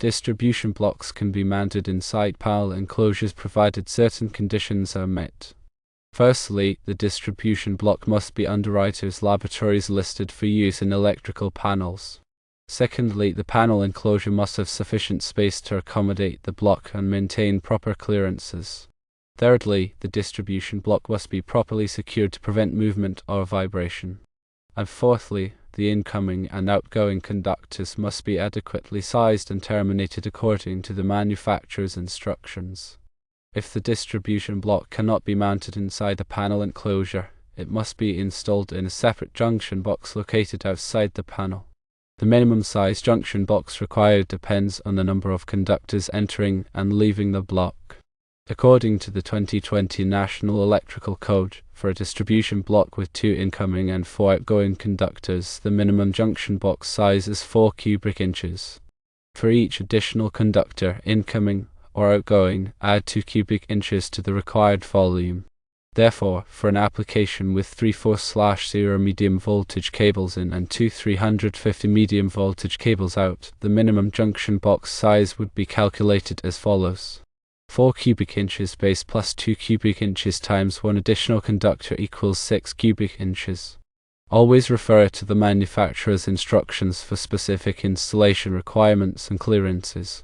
Distribution blocks can be mounted inside panel enclosures provided certain conditions are met. Firstly, the distribution block must be Underwriters Laboratories listed for use in electrical panels. Secondly, the panel enclosure must have sufficient space to accommodate the block and maintain proper clearances. Thirdly, the distribution block must be properly secured to prevent movement or vibration. And fourthly, the incoming and outgoing conductors must be adequately sized and terminated according to the manufacturer's instructions. If the distribution block cannot be mounted inside a panel enclosure, it must be installed in a separate junction box located outside the panel. The minimum size junction box required depends on the number of conductors entering and leaving the block. According to the 2020 National Electrical Code, for a distribution block with 2 incoming and 4 outgoing conductors, the minimum junction box size is 4 cubic inches. For each additional conductor, incoming or outgoing, add 2 cubic inches to the required volume. Therefore, for an application with 3 4/0 medium voltage cables in and 2 350 medium voltage cables out, the minimum junction box size would be calculated as follows. 4 cubic inches base plus 2 cubic inches times 1 additional conductor equals 6 cubic inches. Always refer to the manufacturer's instructions for specific installation requirements and clearances.